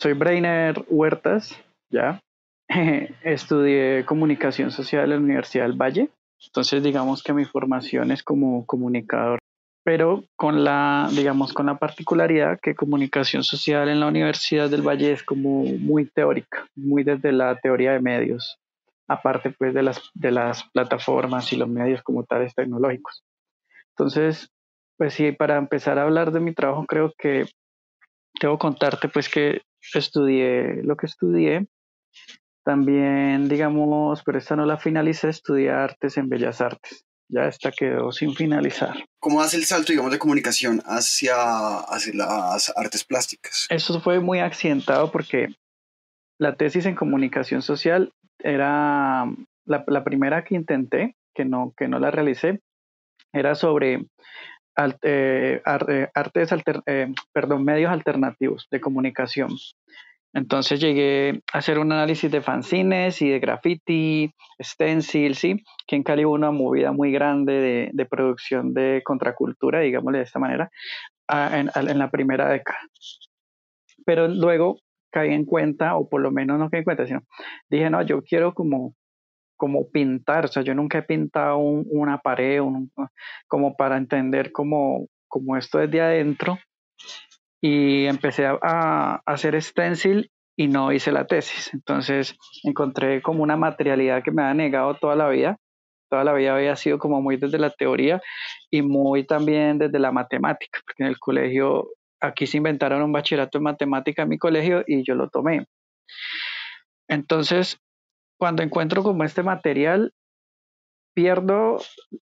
Soy Brainer Huertas, ya. Estudié comunicación social en la Universidad del Valle. Entonces, digamos que mi formación es como comunicador, pero digamos, con la particularidad que comunicación social en la Universidad del Valle es como muy teórica, muy desde la teoría de medios, aparte pues de las plataformas y los medios como tales tecnológicos. Entonces, pues sí, para empezar a hablar de mi trabajo, creo que debo contarte pues que estudié lo que estudié. También, digamos, pero esta no la finalicé, estudié artes en Bellas Artes. Ya esta quedó sin finalizar. ¿Cómo hace el salto, digamos, de comunicación hacia las artes plásticas? Eso fue muy accidentado porque la tesis en comunicación social era la primera que intenté, que no la realicé, era sobre medios alternativos de comunicación. Entonces llegué a hacer un análisis de fanzines y de graffiti, stencil, sí, que en Cali hubo una movida muy grande de producción de contracultura, digámosle de esta manera, en la primera década. Pero luego caí en cuenta, o por lo menos no caí en cuenta, sino dije, no, yo quiero como pintar, o sea, yo nunca he pintado una pared, como para entender como esto desde adentro, y empecé a hacer stencil y no hice la tesis. Entonces encontré como una materialidad que me había negado toda la vida. Toda la vida había sido como muy desde la teoría y muy también desde la matemática, porque en el colegio, aquí se inventaron un bachillerato en matemática en mi colegio y yo lo tomé. Entonces, cuando encuentro como este material, pierdo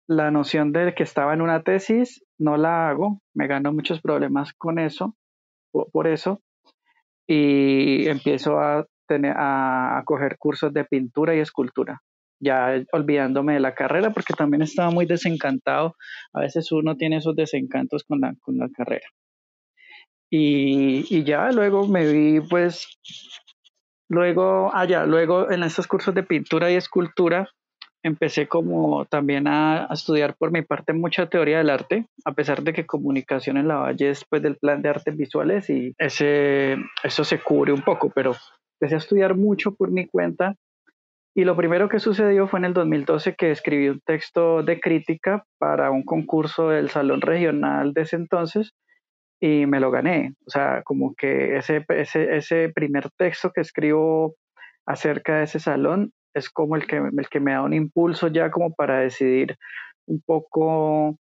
la noción de que estaba en una tesis, no la hago, me gano muchos problemas con eso, por eso, y empiezo a coger cursos de pintura y escultura, ya olvidándome de la carrera porque también estaba muy desencantado. A veces uno tiene esos desencantos con la carrera. Y ya luego me vi pues, luego en estos cursos de pintura y escultura empecé como también a estudiar por mi parte mucha teoría del arte, a pesar de que comunicación en la Valle es pues del plan de artes visuales y eso se cubre un poco, pero empecé a estudiar mucho por mi cuenta y lo primero que sucedió fue en el 2012 que escribí un texto de crítica para un concurso del Salón Regional de ese entonces y me lo gané. O sea, como que ese primer texto que escribo acerca de ese salón es como el que me da un impulso ya como para decidir un poco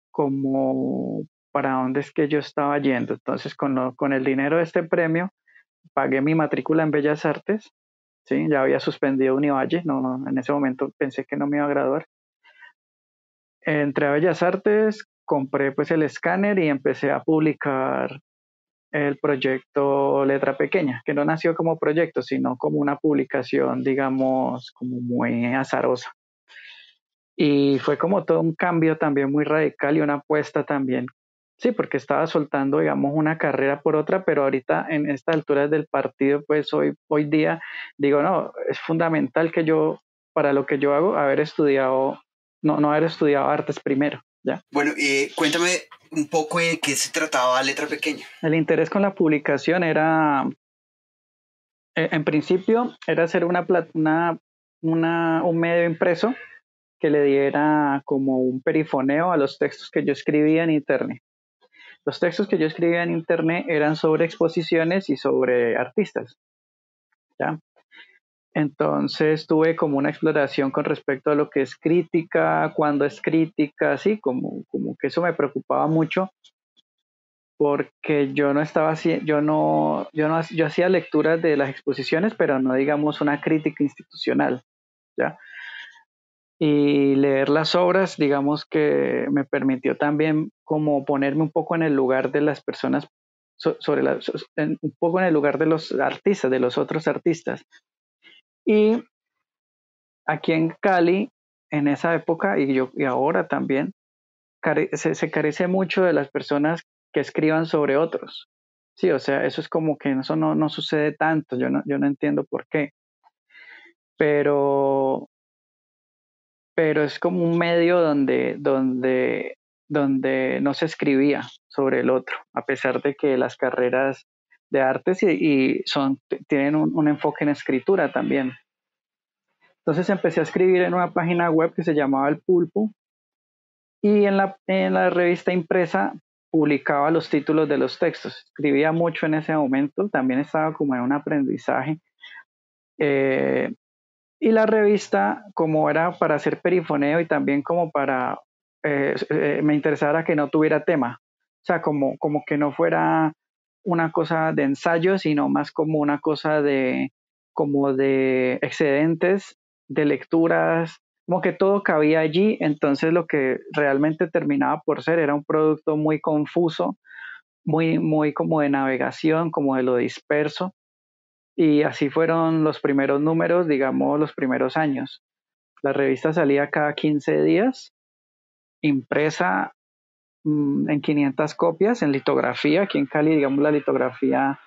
como para dónde es que yo estaba yendo. Entonces, con el dinero de este premio, pagué mi matrícula en Bellas Artes, ¿sí? Ya había suspendido Univalle, no, en ese momento pensé que no me iba a graduar. Entré a Bellas Artes, compré pues el escáner y empecé a publicar el proyecto Letra Pequeña, que no nació como proyecto, sino como una publicación, digamos, como muy azarosa. Y fue como todo un cambio también muy radical y una apuesta también. Sí, porque estaba soltando, digamos, una carrera por otra, pero ahorita en esta altura del partido, pues hoy día digo, no, es fundamental que yo, para lo que yo hago, haber estudiado, no haber estudiado artes primero, ¿ya? Bueno, cuéntame un poco de qué se trataba Letra Pequeña. El interés con la publicación era en principio era hacer un medio impreso que le diera como un perifoneo a los textos que yo escribía en internet. Los textos que yo escribía en internet eran sobre exposiciones y sobre artistas, ¿ya? Entonces tuve como una exploración con respecto a lo que es crítica, cuando es crítica, así como que eso me preocupaba mucho porque yo no estaba haciendo, yo hacía lecturas de las exposiciones, pero no digamos una crítica institucional, ¿ya? Y leer las obras, digamos que me permitió también como ponerme un poco en el lugar de las personas, un poco en el lugar de los artistas, de los otros artistas. Y aquí en Cali, en esa época y ahora también, se carece mucho de las personas que escriban sobre otros. Sí, o sea, eso es como que eso no sucede tanto, yo no entiendo por qué, pero, pero es como un medio donde no se escribía sobre el otro, a pesar de que las carreras de artes y tienen un enfoque en escritura también. Entonces empecé a escribir en una página web que se llamaba El Pulpo y en la revista impresa publicaba los títulos de los textos. Escribía mucho en ese momento, también estaba como en un aprendizaje. Eh, y la revista, como era para hacer perifoneo y también como para, me interesaba que no tuviera tema, o sea, como que no fuera una cosa de ensayo, sino más como una cosa como de excedentes, de lecturas, como que todo cabía allí, entonces lo que realmente terminaba por ser era un producto muy confuso, muy como de navegación, como de lo disperso, y así fueron los primeros números, digamos, los primeros años. La revista salía cada 15 días, impresa en 500 copias, en litografía. Aquí en Cali, digamos, la litografía,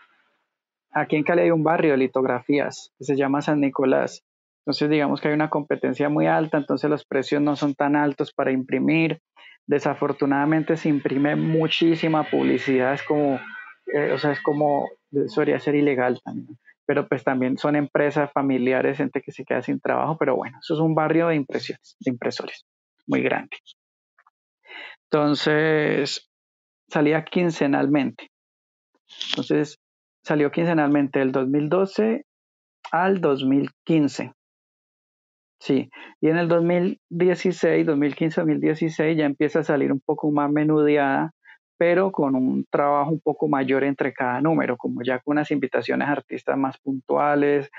aquí en Cali hay un barrio de litografías que se llama San Nicolás. Entonces, digamos que hay una competencia muy alta, entonces los precios no son tan altos para imprimir. Desafortunadamente se imprime muchísima publicidad, es como, o sea, es como, debería ser ilegal también. Pero pues también son empresas familiares, gente que se queda sin trabajo, pero bueno, eso es un barrio de impresiones, de impresores, muy grande. Entonces, salía quincenalmente. Entonces, salió quincenalmente del 2012 al 2015. Sí, y en el 2016, 2015, 2016 ya empieza a salir un poco más menudeada, pero con un trabajo un poco mayor entre cada número, como ya con unas invitaciones a artistas más puntuales.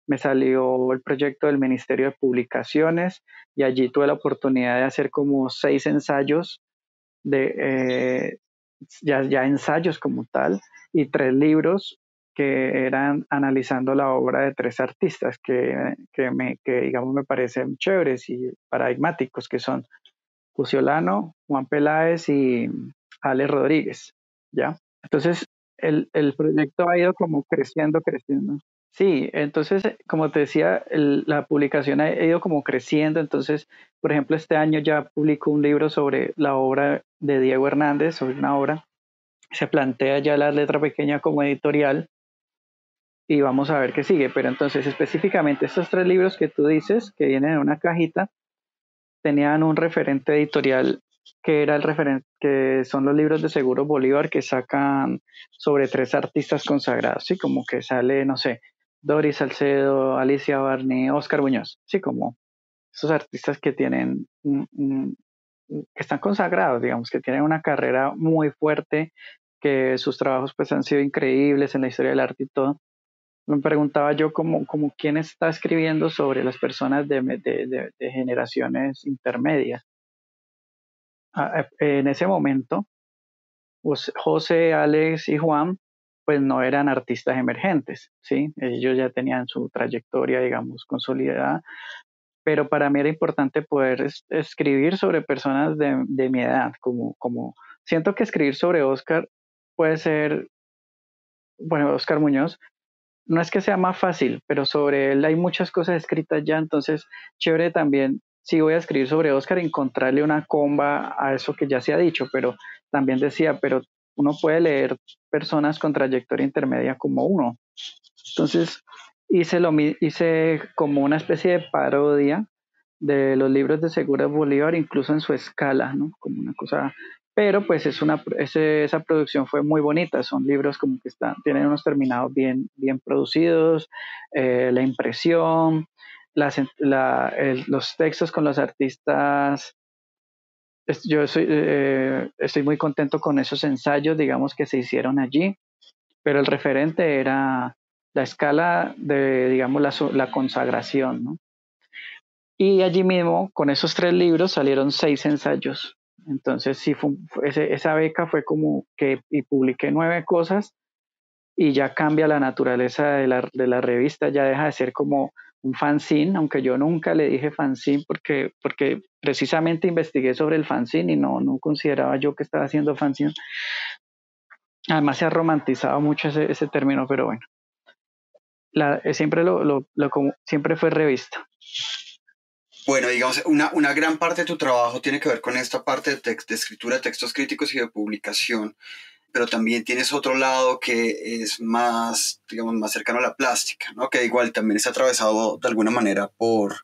Me salió el proyecto del Ministerio de Publicaciones y allí tuve la oportunidad de hacer como 6 ensayos de ya ensayos como tal y 3 libros que eran analizando la obra de 3 artistas que digamos me parecen chéveres y paradigmáticos, que son Puciolano, Juan Peláez y Ale Rodríguez, ¿ya? Entonces, el proyecto ha ido como creciendo, creciendo. Sí, entonces, como te decía, la publicación ha ido como creciendo. Entonces, por ejemplo, este año ya publicó un libro sobre la obra de Diego Hernández, sobre una obra. Se plantea ya la letra pequeña como editorial y vamos a ver qué sigue. Pero entonces, específicamente, estos 3 libros que tú dices, que vienen en una cajita, tenían un referente editorial que era el referente, que son los libros de Seguro Bolívar que sacan sobre 3 artistas consagrados, sí, como que sale, no sé, Doris Salcedo, Alicia Barney, Oscar Muñoz, sí, como esos artistas que tienen, que están consagrados, digamos, que tienen una carrera muy fuerte, que sus trabajos pues han sido increíbles en la historia del arte y todo. Me preguntaba yo como quién está escribiendo sobre las personas de generaciones intermedias. En ese momento, José, Alex y Juan, pues no eran artistas emergentes, ¿sí? Ellos ya tenían su trayectoria, digamos, consolidada, pero para mí era importante poder escribir sobre personas de mi edad, siento que escribir sobre Oscar puede ser, bueno, Oscar Muñoz, no es que sea más fácil, pero sobre él hay muchas cosas escritas ya, entonces chévere también, si voy a escribir sobre Oscar, encontrarle una comba a eso que ya se ha dicho, pero también decía, pero uno puede leer personas con trayectoria intermedia como uno. Entonces hice como una especie de parodia de los libros de Segura Bolívar, incluso en su escala, ¿no? Como una cosa, pero pues esa producción fue muy bonita, son libros como que tienen unos terminados bien producidos, la impresión, los textos con los artistas, estoy muy contento con esos ensayos, digamos, que se hicieron allí, pero el referente era la escala de, digamos, la consagración, ¿no? Y allí mismo, con esos 3 libros, salieron 6 ensayos. Entonces, sí, esa beca fue como que y publiqué 9 cosas y ya cambia la naturaleza de la revista, ya deja de ser como un fanzine, aunque yo nunca le dije fanzine porque precisamente investigué sobre el fanzine y no consideraba yo que estaba haciendo fanzine. Además se ha romantizado mucho ese término, pero bueno, siempre siempre fue revista. Bueno, digamos, una gran parte de tu trabajo tiene que ver con esta parte de escritura de textos críticos y de publicación. pero también tienes otro lado que es más, digamos, más cercano a la plástica, ¿no? Que igual también está atravesado de alguna manera por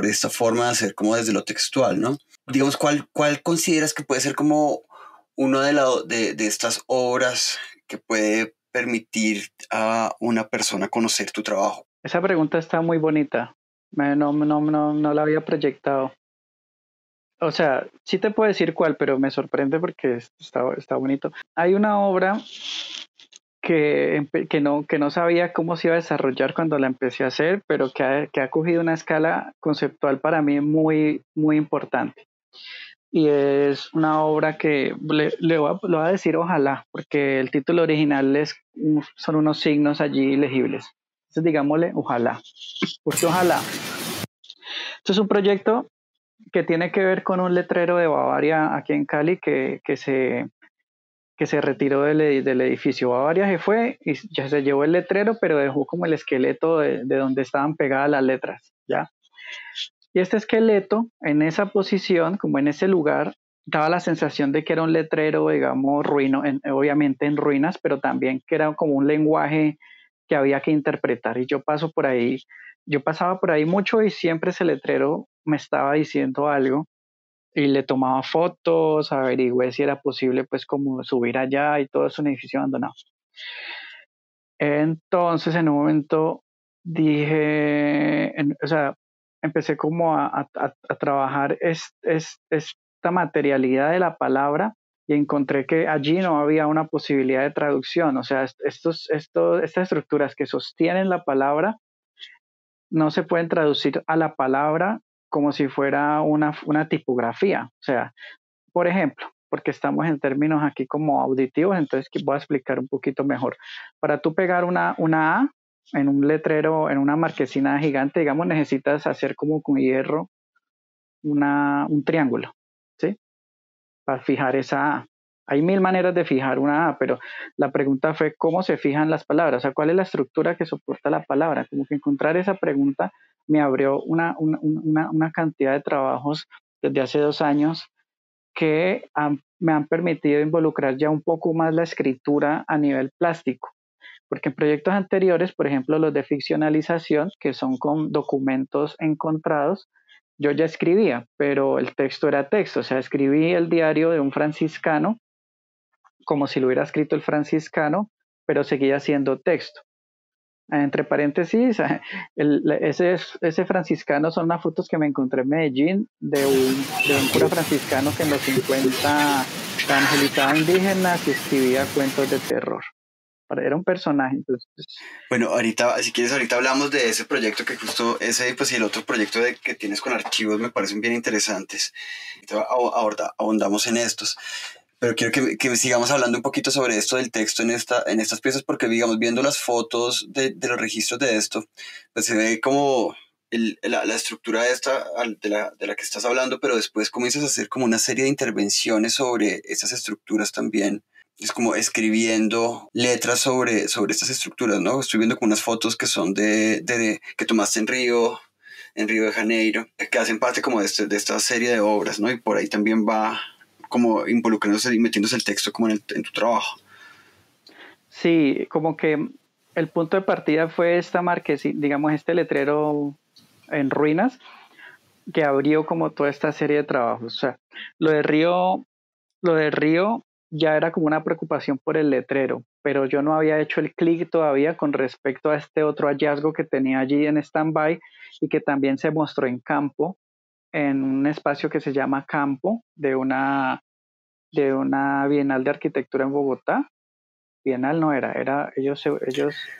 esta forma de hacer como desde lo textual, ¿no? Digamos, ¿cuál consideras que puede ser como una de estas obras que puede permitir a una persona conocer tu trabajo? Esa pregunta está muy bonita. No la había proyectado. O sea, sí te puedo decir cuál, pero me sorprende porque está bonito. Hay una obra que no sabía cómo se iba a desarrollar cuando la empecé a hacer, pero que ha cogido una escala conceptual para mí muy importante. Y es una obra que le voy a decir ojalá, porque el título original son unos signos allí legibles. Entonces digámosle ojalá, porque ojalá. Esto es un proyecto que tiene que ver con un letrero de Bavaria aquí en Cali que se retiró del edificio. Bavaria se fue y ya se llevó el letrero, pero dejó como el esqueleto de donde estaban pegadas las letras, ¿ya? Y este esqueleto, en esa posición, como en ese lugar, daba la sensación de que era un letrero, digamos, obviamente en ruinas, pero también que era como un lenguaje que había que interpretar. Y yo pasaba por ahí mucho y siempre ese letrero me estaba diciendo algo y le tomaba fotos, averigüé si era posible pues como subir allá y todo es un edificio abandonado. Entonces en un momento o sea, empecé como a trabajar esta materialidad de la palabra y encontré que allí no había una posibilidad de traducción, o sea, estas estructuras que sostienen la palabra no se pueden traducir a la palabra como si fuera una tipografía, o sea, por ejemplo, porque estamos en términos aquí como auditivos, entonces voy a explicar un poquito mejor. Para tú pegar una A en un letrero, en una marquesina gigante, digamos, necesitas hacer como con hierro un triángulo, ¿sí? Para fijar esa A. Hay mil maneras de fijar una A, pero la pregunta fue cómo se fijan las palabras, o sea, cuál es la estructura que soporta la palabra. Como que encontrar esa pregunta me abrió una cantidad de trabajos desde hace 2 años me han permitido involucrar ya un poco más la escritura a nivel plástico. Porque en proyectos anteriores, por ejemplo, los de ficcionalización, que son con documentos encontrados, yo ya escribía, pero el texto era texto, o sea, escribí el diario de un franciscano como si lo hubiera escrito el franciscano, pero seguía siendo texto. Entre paréntesis, ese franciscano son unas fotos que me encontré en Medellín de un cura franciscano que en los 50 evangelizaba indígenas y escribía cuentos de terror. Era un personaje. Entonces, Bueno, ahorita, si quieres, ahorita hablamos de ese proyecto que justo ese, pues y el otro proyecto que tienes con archivos me parecen bien interesantes. Ahorita ahondamos en estos. Pero quiero que sigamos hablando un poquito sobre esto del texto en estas piezas, porque digamos, viendo las fotos de los registros de esto, pues se ve como la estructura de la que estás hablando, pero después comienzas a hacer como una serie de intervenciones sobre esas estructuras también. Es como escribiendo letras sobre estas estructuras, ¿no? Estoy viendo como unas fotos que son que tomaste en Río de Janeiro, que hacen parte como de esta serie de obras, ¿no? Y por ahí también va como involucrándose y metiéndose el texto como en tu trabajo. sí, como que el punto de partida fue esta marquesina, digamos, este letrero en ruinas que abrió como toda esta serie de trabajos. O sea, lo de Río Lo de Río ya era como una preocupación por el letrero, pero yo no había hecho el clic todavía con respecto a este otro hallazgo que tenía allí en stand-by y que también se mostró en campo, en un espacio que se llama Campo, de una Bienal de Arquitectura en Bogotá. Bienal no ellos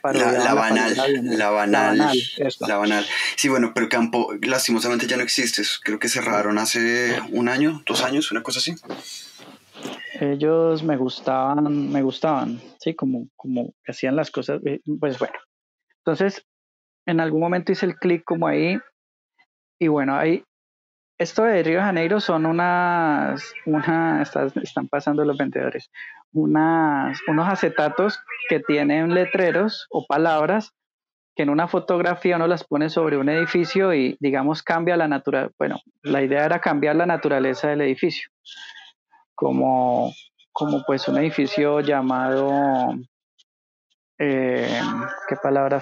parodiaban La la banal, palabra Bienal. la La banal, Banal, eso. la banal. Sí, bueno, pero el campo lastimosamente ya no existe. Creo que cerraron hace un año, 2 años, una cosa así. Ellos me gustaban, sí, como hacían las cosas, pues bueno. Entonces, en algún momento hice el clic como ahí y bueno, ahí, esto de Río de Janeiro son están pasando los vendedores, unos acetatos que tienen letreros o palabras que en una fotografía uno las pone sobre un edificio y digamos cambia la naturaleza, bueno, la idea era cambiar la naturaleza del edificio, como como pues un edificio llamado, eh, ¿qué palabra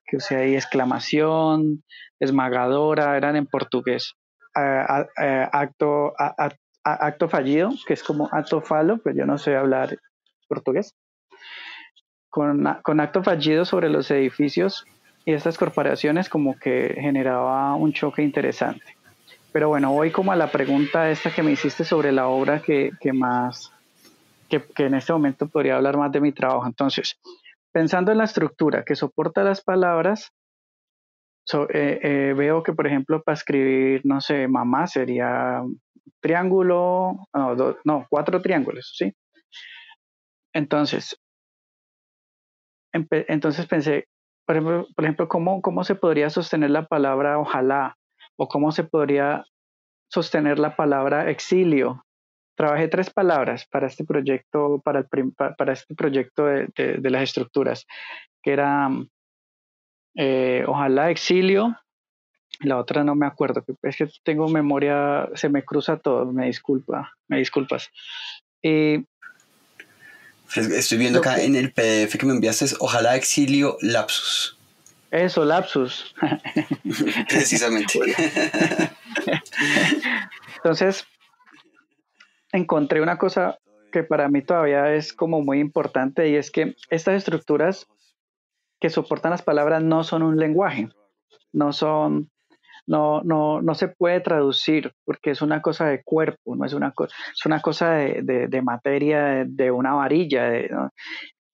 que usé ahí? Exclamación, esmagadora, eran en portugués. Acto fallido, que es como acto falo, pues yo no sé hablar portugués. Con acto fallido sobre los edificios y estas corporaciones como que generaba un choque interesante. Pero bueno, voy como a la pregunta esta que me hiciste sobre la obra que en este momento podría hablar más de mi trabajo. Entonces, pensando en la estructura que soporta las palabras, veo que, por ejemplo, para escribir, no sé, mamá sería triángulo, no, no, cuatro triángulos, ¿sí? Entonces, entonces pensé, por ejemplo ¿cómo se podría sostener la palabra ojalá? ¿O cómo se podría sostener la palabra exilio? Trabajé tres palabras para este proyecto, para este proyecto de las estructuras, que era ojalá exilio, la otra no me acuerdo, es que tengo memoria, se me cruza todo, me disculpas. Eh, Estoy viendo lo acá que, en el PDF que me enviaste, es ojalá exilio lapsus. eso, lapsus. Precisamente. Entonces, encontré una cosa que para mí todavía es como muy importante y es que estas estructuras que soportan las palabras no son un lenguaje, no son, no se puede traducir porque es una cosa de cuerpo, no es es una cosa de materia, de una varilla, ¿no?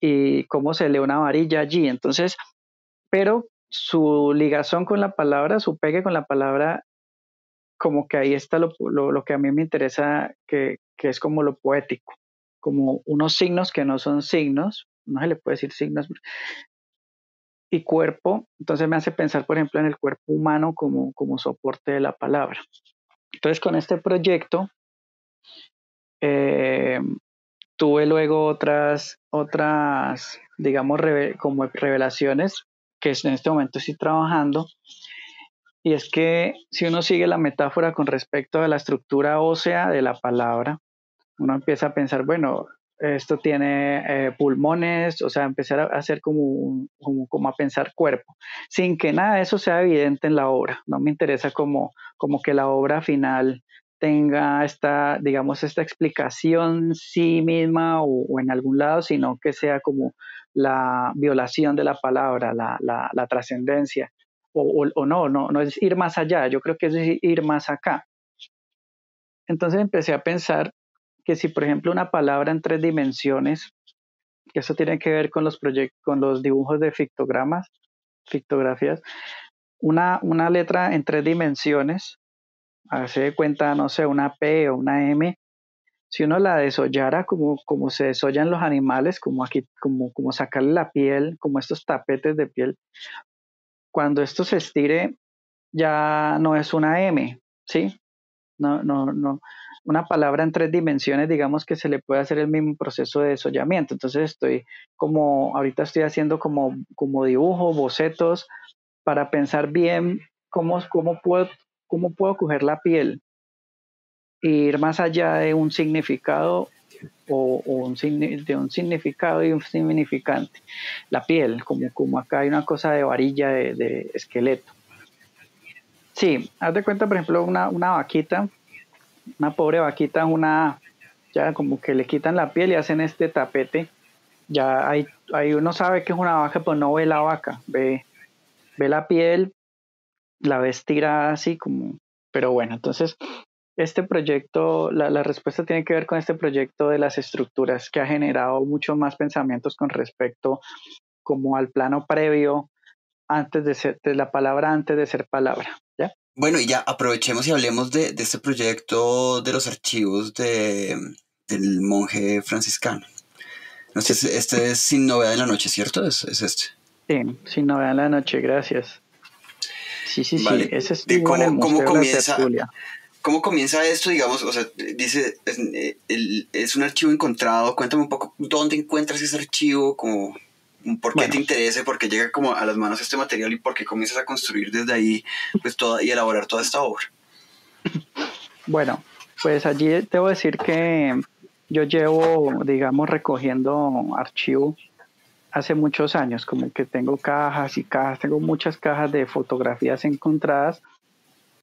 Y cómo se lee una varilla allí. Entonces, pero su ligazón con la palabra, su pegue con la palabra, como que ahí está lo que a mí me interesa, que es como lo poético, como unos signos que no son signos, no se le puede decir signos, y cuerpo, entonces me hace pensar, por ejemplo, en el cuerpo humano como soporte de la palabra. Entonces, con este proyecto, eh, tuve luego digamos, como revelaciones que en este momento estoy trabajando. Y es que si uno sigue la metáfora con respecto a la estructura ósea de la palabra, uno empieza a pensar, bueno, esto tiene pulmones, o sea, empezar a hacer como a pensar cuerpo, sin que nada de eso sea evidente en la obra. No me interesa como que la obra final tenga digamos, esta explicación sí misma o en algún lado, sino que sea como la violación de la palabra, la trascendencia. O no es ir más allá, yo creo que es ir más acá. Entonces empecé a pensar que si, por ejemplo, una palabra en tres dimensiones, que eso tiene que ver con con los dibujos de fictografías, una letra en tres dimensiones, hace de cuenta, no sé, una P o una M, si uno la desollara como se desollan los animales, como aquí, como sacarle la piel, como estos tapetes de piel, cuando esto se estire ya no es una M, ¿sí? No. Una palabra en tres dimensiones, digamos que se le puede hacer el mismo proceso de desollamiento. Entonces ahorita estoy haciendo como dibujo, bocetos, para pensar bien cómo puedo coger la piel e ir más allá de un significado de un significado y un significante. La piel, como acá hay una cosa de varilla de esqueleto. Sí, haz de cuenta, por ejemplo, una vaquita, una pobre vaquita, ya como que le quitan la piel y hacen este tapete. Ya ahí uno sabe que es una vaca, pero no ve la vaca, ve la piel, la ve estirada así como, pero bueno, entonces este proyecto, la respuesta tiene que ver con este proyecto de las estructuras que ha generado muchos más pensamientos con respecto como al plano previo de la palabra antes de ser palabra, ¿ya? Bueno, y ya aprovechemos y hablemos de este proyecto de los archivos del monje franciscano. No sé, Sí, este es Sin Novedad en la Noche, ¿cierto? Es este. sí, si no vean la noche, gracias. Sí, Vale. ese De estuvo en el cómo Museo de la comienza, Tertulia. cómo comienza esto, digamos, o sea, dice, es un archivo encontrado. Cuéntame un poco dónde encuentras ese archivo, como por qué te Bueno, interesa, por qué llega como a las manos este material y por qué comienzas a construir desde ahí, pues toda y elaborar toda esta obra. bueno, pues allí debo decir que yo llevo, digamos, recogiendo archivo hace muchos años, como que tengo cajas y cajas, tengo muchas cajas de fotografías encontradas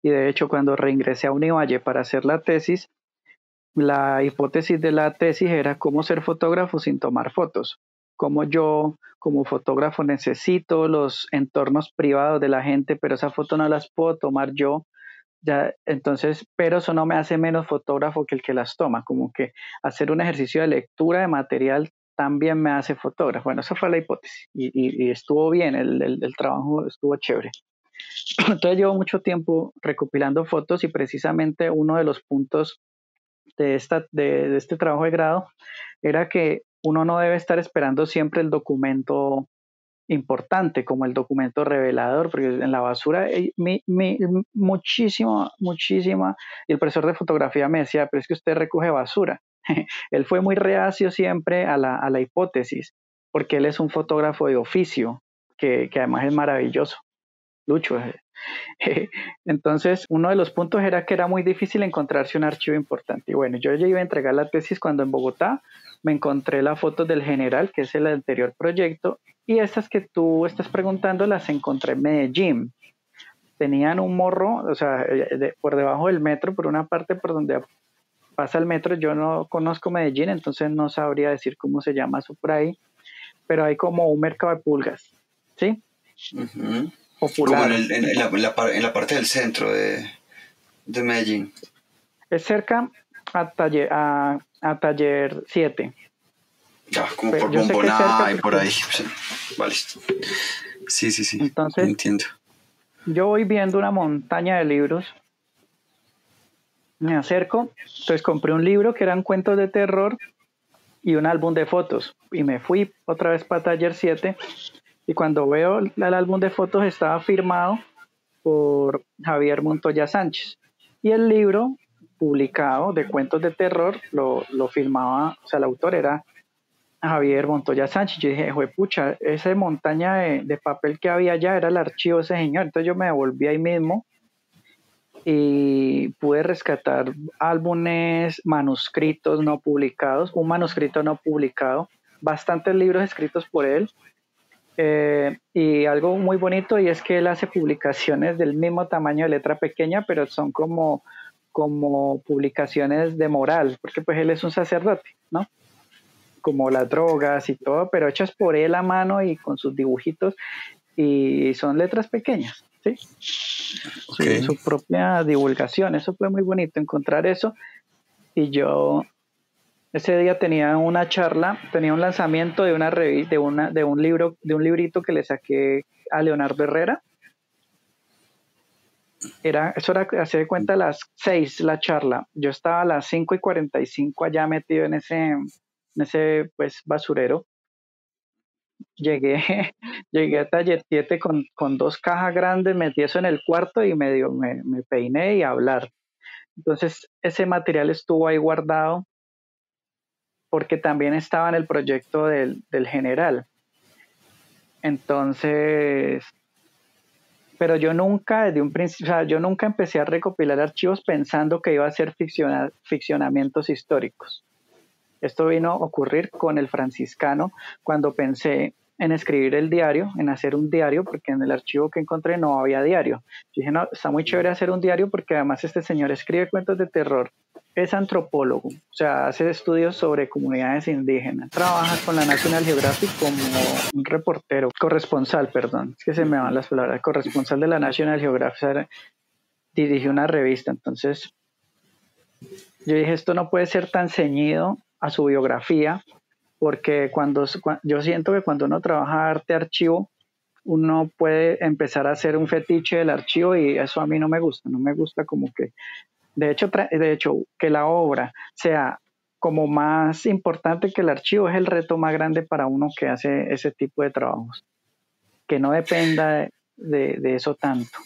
y de hecho cuando reingresé a Univalle para hacer la tesis, la hipótesis de la tesis era cómo ser fotógrafo sin tomar fotos, cómo yo como fotógrafo necesito los entornos privados de la gente, pero esa foto no las puedo tomar yo. Ya, entonces, pero eso no me hace menos fotógrafo que el que las toma, como que hacer un ejercicio de lectura de material también me hace fotógrafo. Bueno, esa fue la hipótesis y estuvo bien, el trabajo estuvo chévere. Entonces llevo mucho tiempo recopilando fotos y precisamente uno de los puntos de este trabajo de grado era que uno no debe estar esperando siempre el documento importante como el documento revelador, porque en la basura hay muchísima, y el profesor de fotografía me decía, pero es que usted recoge basura. Él fue muy reacio siempre a la hipótesis, porque él es un fotógrafo de oficio, que además es maravilloso, Lucho. Entonces, uno de los puntos era que era muy difícil encontrarse un archivo importante. Y bueno, yo ya iba a entregar la tesis cuando en Bogotá me encontré la foto del general, que es el anterior proyecto, y estas que tú estás preguntando las encontré en Medellín. Tenían un morro, o sea, por debajo del metro, por una parte por donde pasa el metro. Yo no conozco Medellín, entonces no sabría decir cómo se llama eso por ahí, pero hay como un mercado de pulgas, ¿sí? Ujú. Como Popular. en la parte del centro de Medellín. Es cerca a Taller 7. Ya, como por Yo sé que es cerca Bomboná y por porque ahí. Sí. Vale. Sí, sí, sí. entonces Entiendo. yo voy viendo una montaña de libros, me acerco, entonces compré un libro que eran cuentos de terror y un álbum de fotos y me fui otra vez para Taller 7 y cuando veo el álbum de fotos estaba firmado por Javier Montoya Sánchez y el libro publicado de cuentos de terror lo firmaba, o sea, el autor era Javier Montoya Sánchez. Yo dije, pucha, esa montaña de papel que había allá era el archivo de ese señor. Entonces yo me devolví ahí mismo y pude rescatar álbumes, manuscritos no publicados, un manuscrito no publicado, bastantes libros escritos por él. Y algo muy bonito y es que él hace publicaciones del mismo tamaño de letra pequeña, pero son como publicaciones de moral, porque pues él es un sacerdote, ¿no? Como las drogas y todo, pero hechas por él a mano y con sus dibujitos y son letras pequeñas, ¿sí? Ok. Su propia divulgación, eso fue muy bonito encontrar eso y yo ese día tenía una charla, tenía un lanzamiento de una revista, de un libro, de un librito que le saqué a Leonardo Herrera. Eso era, hace de cuenta, a las 6 la charla. Yo estaba a las 5:45 allá metido en ese pues basurero. Llegué, llegué a Taller 7 con dos cajas grandes, metí eso en el cuarto y me peiné y a hablar. Entonces, ese material estuvo ahí guardado porque también estaba en el proyecto del general. Entonces, pero yo nunca, desde un principio, o sea, yo nunca empecé a recopilar archivos pensando que iba a ser ficcionamientos históricos. Esto vino a ocurrir con el franciscano cuando pensé en escribir el diario, en hacer un diario, porque en el archivo que encontré no había diario. Yo dije, no, está muy chévere hacer un diario porque además este señor escribe cuentos de terror, es antropólogo, o sea, hace estudios sobre comunidades indígenas, trabaja con la National Geographic como un reportero, corresponsal, perdón, es que se me van las palabras, corresponsal de la National Geographic, o sea, dirigió una revista, entonces yo dije, esto no puede ser tan ceñido a su biografía, porque yo siento que cuando uno trabaja arte archivo, uno puede empezar a hacer un fetiche del archivo y eso a mí no me gusta como que, de hecho, que la obra sea como más importante que el archivo es el reto más grande para uno que hace ese tipo de trabajos, que no dependa de eso tanto.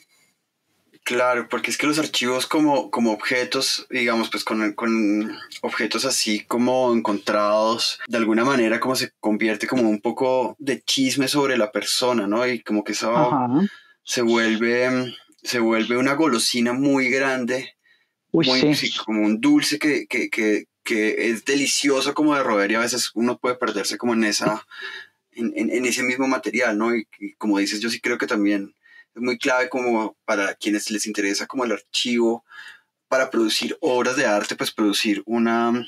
Claro, porque es que los archivos como objetos, digamos, pues con objetos así como encontrados, de alguna manera como se convierte como un poco de chisme sobre la persona, ¿no? Y como que eso Ajá. se vuelve una golosina muy grande, Uy, muy, sí. sí, como un dulce que es delicioso como de roer y a veces uno puede perderse como en en ese mismo material, ¿no? Y como dices, yo sí creo que también es muy clave como para quienes les interesa como el archivo, para producir obras de arte, pues producir una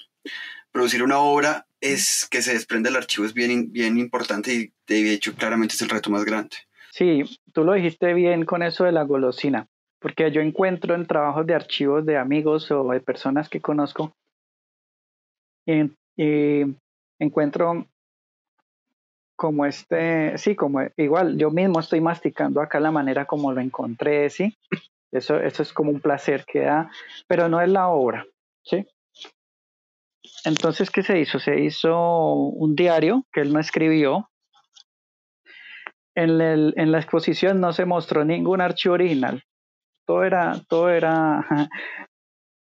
obra es que se desprende del archivo es bien importante y de hecho claramente es el reto más grande. Sí, tú lo dijiste bien con eso de la golosina, porque yo encuentro en trabajos de archivos de amigos o de personas que conozco, y encuentro como sí, como igual yo mismo estoy masticando acá la manera como lo encontré, sí, eso es como un placer que da, pero no es la obra, sí. Entonces, ¿qué se hizo? Se hizo un diario que él no escribió. En la exposición no se mostró ningún archivo original. Todo era,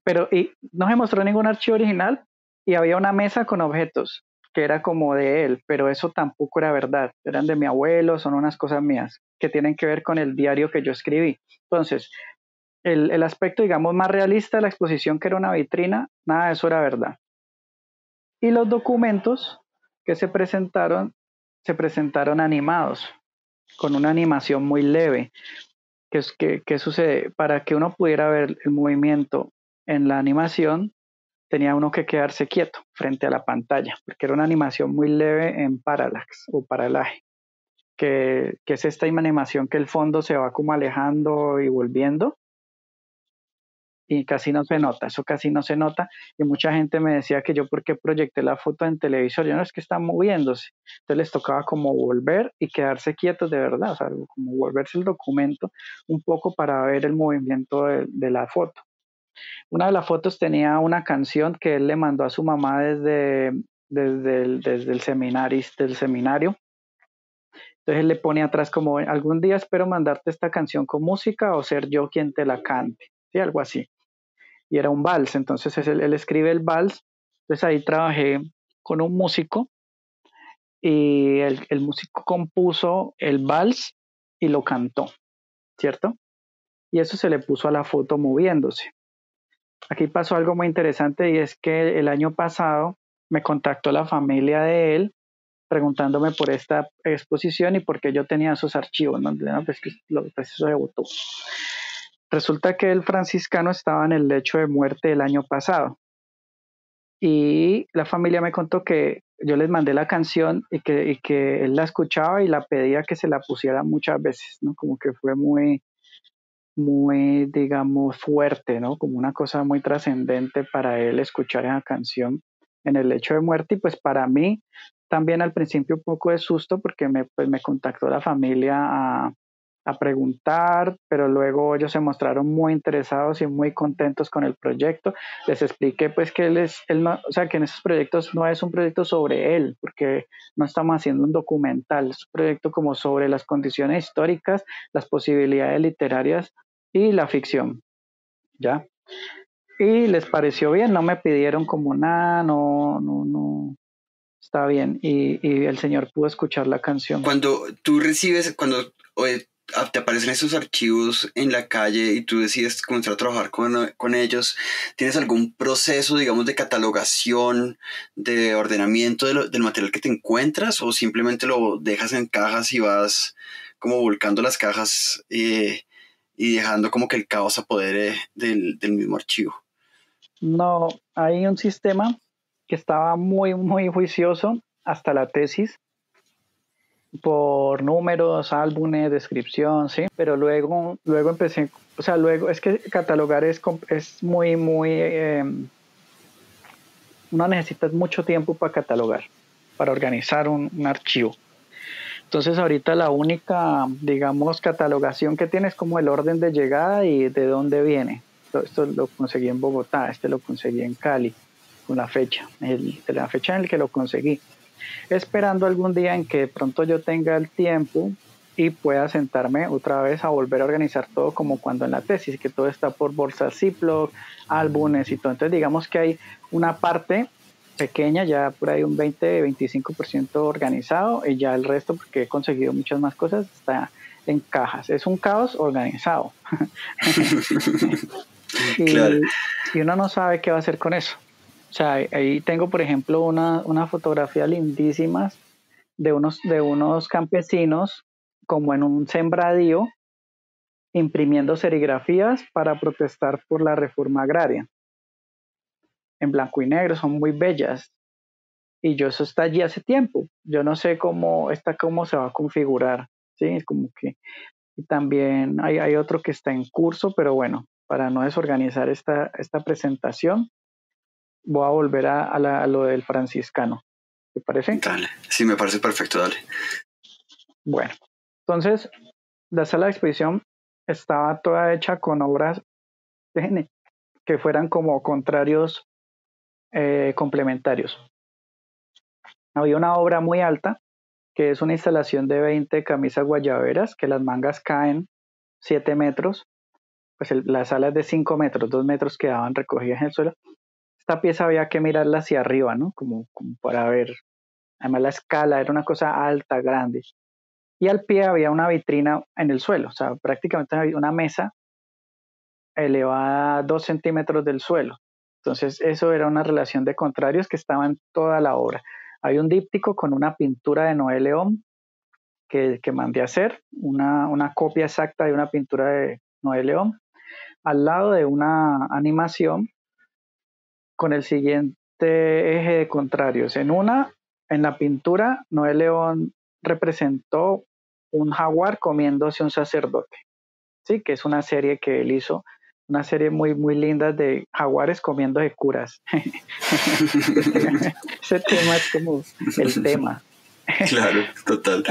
pero y no se mostró ningún archivo original y había una mesa con objetos que era como de él, pero eso tampoco era verdad. Eran de mi abuelo, son unas cosas mías que tienen que ver con el diario que yo escribí. Entonces, el aspecto, digamos, más realista de la exposición, que era una vitrina, nada de eso era verdad. Y los documentos que se presentaron animados, con una animación muy leve. ¿Qué sucede? Para que uno pudiera ver el movimiento en la animación, tenía uno que quedarse quieto frente a la pantalla, porque era una animación muy leve en parallax o paralaje, que es esta animación que el fondo se va como alejando y volviendo, y casi no se nota, eso casi no se nota, y mucha gente me decía que yo por qué proyecté la foto en televisor, yo no, es que está moviéndose, entonces les tocaba como volver y quedarse quietos de verdad, o sea, como volverse el documento un poco para ver el movimiento de la foto. Una de las fotos tenía una canción que él le mandó a su mamá desde el seminario. Entonces él le pone atrás como, algún día espero mandarte esta canción con música o ser yo quien te la cante, ¿sí? Algo así. Y era un vals, entonces él escribe el vals, entonces ahí trabajé con un músico y el músico compuso el vals y lo cantó, ¿cierto? Y eso se le puso a la foto moviéndose. Aquí pasó algo muy interesante y es que el año pasado me contactó la familia de él preguntándome por esta exposición y por qué yo tenía esos archivos, ¿no? Pues, pues eso se votó. Resulta que el franciscano estaba en el lecho de muerte el año pasado y la familia me contó que yo les mandé la canción y que él la escuchaba y la pedía que se la pusiera muchas veces, ¿no? Como que fue muy, digamos, fuerte, ¿no? Como una cosa muy trascendente para él escuchar esa canción en el lecho de muerte y pues para mí también al principio un poco de susto porque pues me contactó la familia a preguntar, pero luego ellos se mostraron muy interesados y muy contentos con el proyecto. Les expliqué pues que él no, o sea, que en esos proyectos no es un proyecto sobre él, porque no estamos haciendo un documental, es un proyecto como sobre las condiciones históricas, las posibilidades literarias y la ficción, ¿ya? Y les pareció bien, no me pidieron como nada, no, está bien. Y el señor pudo escuchar la canción. Cuando tú recibes, cuando te aparecen esos archivos en la calle y tú decides comenzar a trabajar con ellos, ¿tienes algún proceso, digamos, de catalogación, de ordenamiento del material que te encuentras o simplemente lo dejas en cajas y vas como volcando las cajas y dejando como que el caos se apodere del mismo archivo? No, hay un sistema que estaba muy juicioso hasta la tesis por números, álbumes, descripción, sí, pero luego empecé, o sea, luego es que catalogar es uno necesita mucho tiempo para catalogar, para organizar un archivo. Entonces ahorita la única, digamos, catalogación que tiene es como el orden de llegada y de dónde viene. Esto lo conseguí en Bogotá, este lo conseguí en Cali, con la fecha, de la fecha en la que lo conseguí. Esperando algún día en que de pronto yo tenga el tiempo y pueda sentarme otra vez a volver a organizar todo como cuando en la tesis, que todo está por bolsas Ziploc, álbumes y todo. Entonces digamos que hay una parte pequeña, ya por ahí un 20-25% organizado y ya el resto, porque he conseguido muchas más cosas, está en cajas. Es un caos organizado. Claro. y, y uno no sabe qué va a hacer con eso. O sea, ahí tengo, por ejemplo, una fotografía lindísima de unos campesinos como en un sembradío imprimiendo serigrafías para protestar por la reforma agraria. En blanco y negro, son muy bellas. Y yo eso está allí hace tiempo. Yo no sé cómo se va a configurar. Sí, es como que y también hay otro que está en curso, pero bueno, para no desorganizar esta presentación, voy a volver a lo del franciscano. ¿Te parece? Dale, sí, me parece perfecto, dale. Bueno, entonces la sala de exposición estaba toda hecha con obras que fueran como contrarios complementarios. Había una obra muy alta, que es una instalación de 20 camisas guayaberas, que las mangas caen 7 metros, pues la sala es de 5 metros, 2 metros quedaban recogidas en el suelo. Esta pieza había que mirarla hacia arriba, ¿no? Como para ver. Además la escala era una cosa alta, grande. Y al pie había una vitrina en el suelo, o sea, prácticamente había una mesa elevada 2 centímetros del suelo. Entonces eso era una relación de contrarios que estaba en toda la obra. Hay un díptico con una pintura de Noé León que mandé a hacer, una copia exacta de una pintura de Noé León, al lado de una animación con el siguiente eje de contrarios. En la pintura, Noé León representó un jaguar comiéndose un sacerdote, ¿sí? Que es una serie que él hizo, una serie muy, muy linda de jaguares comiendo de curas. Ese tema es como el tema. Claro, total.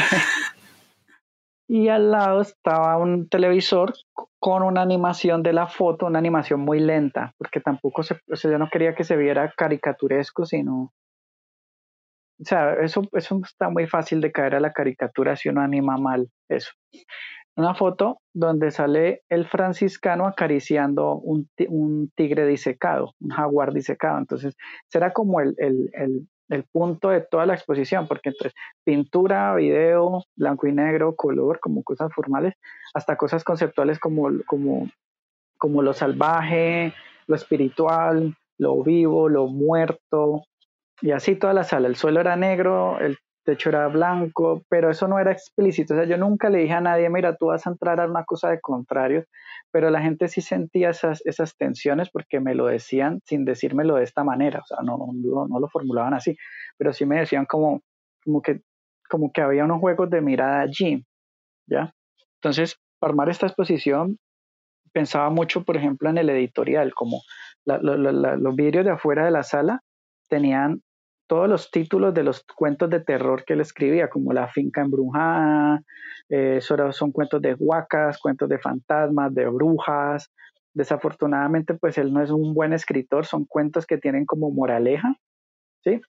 Y al lado estaba un televisor con una animación de la foto, una animación muy lenta, porque tampoco o sea, yo no quería que se viera caricaturesco, sino, o sea, eso está muy fácil de caer a la caricatura si uno anima mal eso. Una foto donde sale el franciscano acariciando un tigre disecado, un jaguar disecado. Entonces, será como el punto de toda la exposición, porque entonces pintura, video, blanco y negro, color, como cosas formales, hasta cosas conceptuales como lo salvaje, lo espiritual, lo vivo, lo muerto, y así toda la sala. El suelo era negro, el techo era blanco, pero eso no era explícito. O sea, yo nunca le dije a nadie, mira, tú vas a entrar a una cosa de contrarios, pero la gente sí sentía esas tensiones porque me lo decían sin decírmelo de esta manera. O sea, no lo formulaban así, pero sí me decían como que, como que había unos juegos de mirada allí, ¿ya? Entonces, para armar esta exposición, pensaba mucho, por ejemplo, en el editorial, como los vidrios de afuera de la sala tenían todos los títulos de los cuentos de terror que él escribía, como La finca embrujada, son cuentos de huacas, cuentos de fantasmas, de brujas. Desafortunadamente, pues él no es un buen escritor, son cuentos que tienen como moraleja, ¿sí?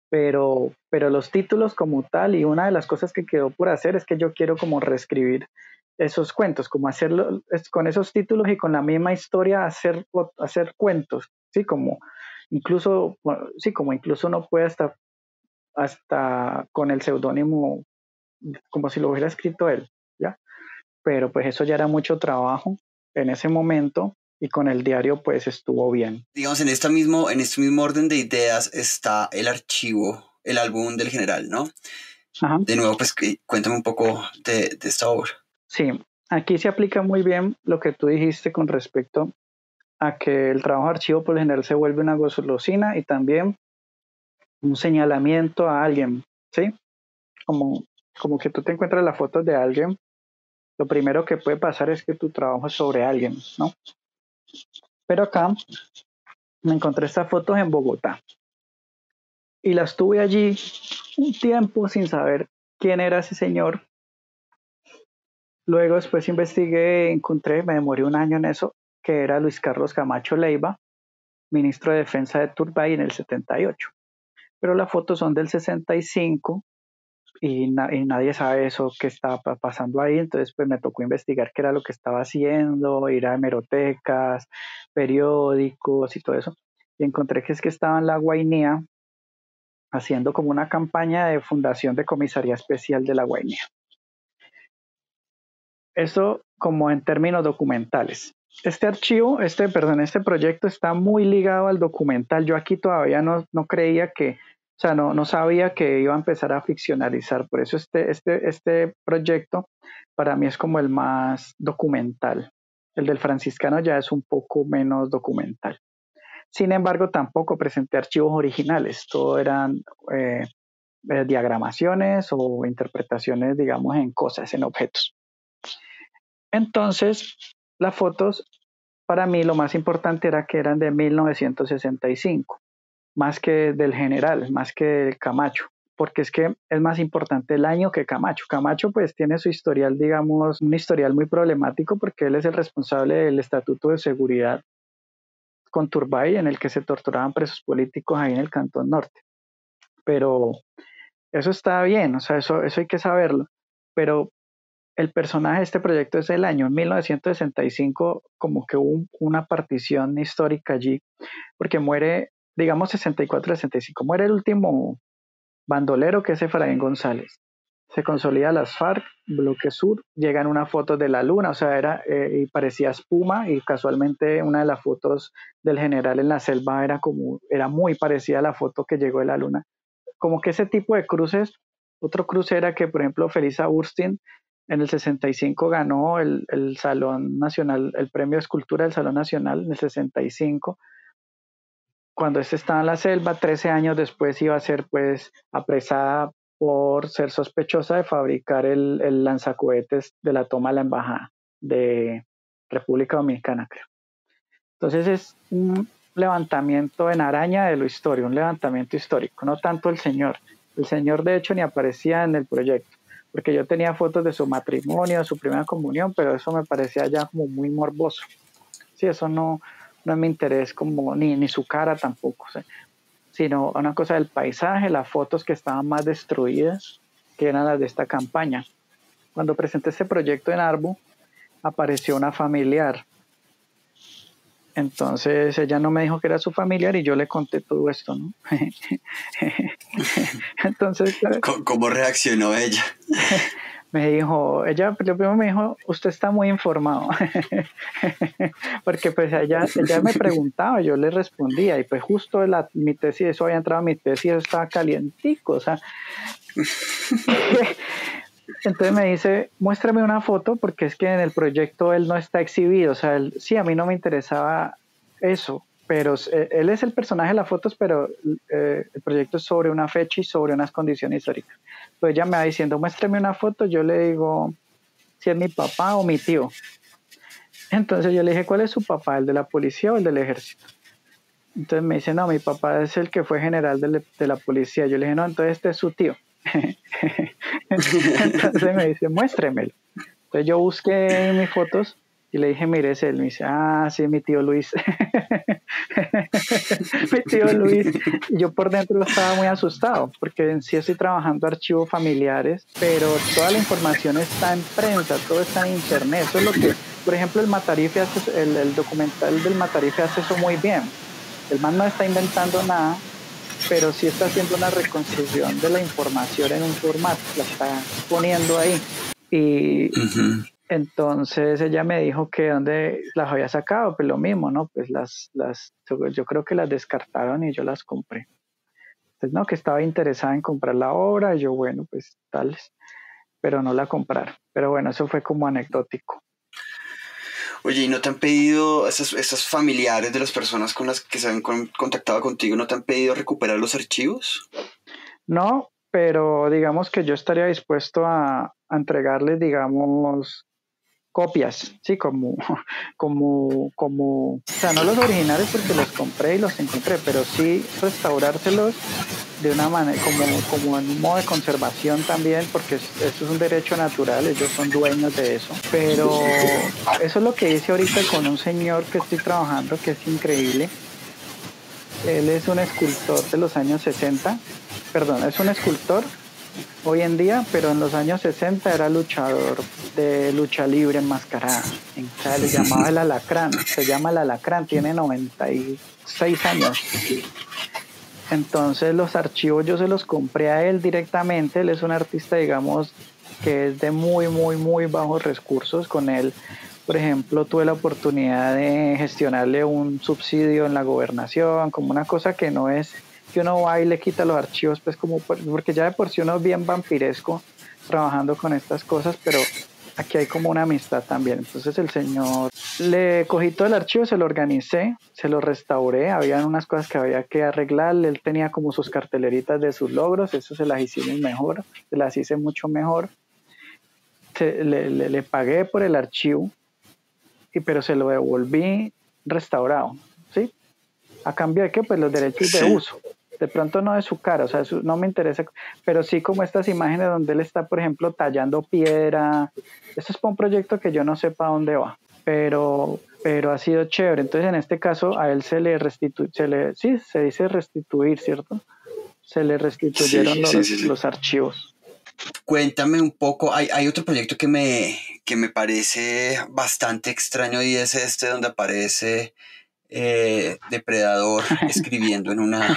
Pero los títulos como tal, y una de las cosas que quedó por hacer es que yo quiero como reescribir esos cuentos, como hacerlo con esos títulos y con la misma historia hacer cuentos, ¿sí? Como incluso, bueno, sí, como incluso uno puede hasta con el seudónimo, como si lo hubiera escrito él, ¿ya? Pero pues eso ya era mucho trabajo en ese momento y con el diario pues estuvo bien. Digamos, en este mismo orden de ideas está el archivo, el álbum del general, ¿no? Ajá. De nuevo, pues cuéntame un poco de esta obra. Sí, aquí se aplica muy bien lo que tú dijiste con respecto a que el trabajo de archivo por lo general se vuelve una golosina y también un señalamiento a alguien, ¿sí? Como, como que tú te encuentras las fotos de alguien, lo primero que puede pasar es que tu trabajo es sobre alguien, ¿no? Pero acá me encontré estas fotos en Bogotá y las tuve allí un tiempo sin saber quién era ese señor. Luego después investigué, encontré, me demoré un año en eso, que era Luis Carlos Camacho Leiva, ministro de Defensa de Turbay en el 78. Pero las fotos son del 65 y nadie sabe eso que estaba pasando ahí, entonces pues me tocó investigar qué era lo que estaba haciendo, ir a hemerotecas, periódicos y todo eso, y encontré que es que estaba en la Guainía haciendo como una campaña de fundación de comisaría especial de la Guainía. Eso como en términos documentales. este proyecto está muy ligado al documental. Yo aquí todavía no creía o sea, no sabía que iba a empezar a ficcionalizar. Por eso este proyecto para mí es como el más documental. El del franciscano ya es un poco menos documental. Sin embargo, tampoco presenté archivos originales. Todo eran diagramaciones o interpretaciones, digamos, en cosas, en objetos. Entonces, las fotos, para mí lo más importante era que eran de 1965, más que del general, más que del Camacho, porque es que es más importante el año que Camacho. Camacho pues tiene su historial, digamos, un historial muy problemático porque él es el responsable del Estatuto de Seguridad con Turbay en el que se torturaban presos políticos ahí en el Cantón Norte. Pero eso está bien, o sea, eso hay que saberlo. Pero el personaje de este proyecto es el año 1965, como que hubo una partición histórica allí, porque muere, digamos, 64-65, muere el último bandolero que es Efraín González. Se consolida las FARC, Bloque Sur, llegan unas fotos de la luna, o sea, y parecía espuma, y casualmente una de las fotos del general en la selva era muy parecida a la foto que llegó de la luna. Como que ese tipo de cruces, otro cruce era que, por ejemplo, Felisa Burstyn en el 65 ganó el Salón Nacional, el Premio de Escultura del Salón Nacional en el 65. Cuando estaba en la selva, 13 años después iba a ser pues apresada por ser sospechosa de fabricar el lanzacohetes de la toma de la embajada de República Dominicana, creo. Entonces es un levantamiento en araña de lo histórico, un levantamiento histórico, no tanto el señor. El señor de hecho ni aparecía en el proyecto, porque yo tenía fotos de su matrimonio, de su primera comunión, pero eso me parecía ya como muy morboso. Sí, eso no es mi interés como ni su cara tampoco, ¿sí? Sino una cosa del paisaje, las fotos que estaban más destruidas, que eran las de esta campaña. Cuando presenté este proyecto en Arbo, apareció una familiar. Entonces ella no me dijo que era su familiar y yo le conté todo esto, ¿no? Entonces, ¿Cómo reaccionó ella? ella primero me dijo, usted está muy informado, porque pues ella me preguntaba, yo le respondía, y pues justo mi tesis, eso había entrado a mi tesis, eso estaba calientico, o sea, entonces me dice, muéstrame una foto, porque es que en el proyecto él no está exhibido, o sea, sí, a mí no me interesaba eso, pero él es el personaje de las fotos, pero el proyecto es sobre una fecha y sobre unas condiciones históricas. Pues ella me va diciendo, muéstrame una foto, yo le digo si es mi papá o mi tío. Entonces yo le dije, ¿cuál es su papá? ¿El de la policía o el del ejército? Entonces me dice, no, mi papá es el que fue general de la policía. Yo le dije, no, entonces este es su tío. Entonces me dice, muéstremelo. Entonces yo busqué mis fotos y le dije, mire, es él. Me dice, ah, sí, mi tío Luis. Mi tío Luis. Y yo por dentro estaba muy asustado, porque en sí estoy trabajando archivos familiares, pero toda la información está en prensa, todo está en internet. Eso es lo que, por ejemplo, el documental del Matarife hace eso muy bien. El man no está inventando nada, pero sí está haciendo una reconstrucción de la información en un formato, la está poniendo ahí. Y entonces ella me dijo que dónde las había sacado, pues lo mismo, ¿no? Pues yo creo que las descartaron y yo las compré. Entonces, no, que estaba interesada en comprar la obra, y yo, bueno, pues tales, pero no la compraron. Pero bueno, eso fue como anecdótico. Oye, ¿y no te han pedido, esas familiares de las personas con las que se han contactado contigo, no te han pedido recuperar los archivos? No, pero digamos que yo estaría dispuesto a entregarles, digamos, copias, sí, o sea, no los originales porque los compré y los encontré, pero sí restaurárselos de una manera, como en un modo de conservación también, porque eso es un derecho natural, ellos son dueños de eso. Pero eso es lo que hice ahorita con un señor que estoy trabajando, que es increíble. Él es un escultor de los años 60, perdón, es un escultor hoy en día, pero en los años 60 era luchador de lucha libre enmascarada. O sea, le llamaba el Alacrán, se llama el Alacrán, tiene 96 años. Entonces los archivos yo se los compré a él directamente, él es un artista, digamos, que es de muy, muy, muy bajos recursos. Con él por ejemplo, tuve la oportunidad de gestionarle un subsidio en la gobernación, como una cosa que no es que uno va y le quita los archivos, pues como porque ya de por sí uno es bien vampiresco trabajando con estas cosas, pero aquí hay como una amistad también. Entonces el señor, le cogí todo el archivo, se lo organicé, se lo restauré, habían unas cosas que había que arreglar, él tenía como sus carteleritas de sus logros, eso se las hicimos mejor, se las hice mucho mejor, le pagué por el archivo, pero se lo devolví restaurado, ¿sí? ¿A cambio de qué? Pues los derechos de uso. De pronto no de su cara, o sea, no me interesa, pero sí como estas imágenes donde él está, por ejemplo, tallando piedra. Esto es para un proyecto que yo no sé para dónde va, pero ha sido chévere. Entonces, en este caso, a él se le sí, se dice restituir, ¿cierto? Se le restituyeron los archivos. Cuéntame un poco, hay otro proyecto que me parece bastante extraño y es este donde aparece Depredador escribiendo en una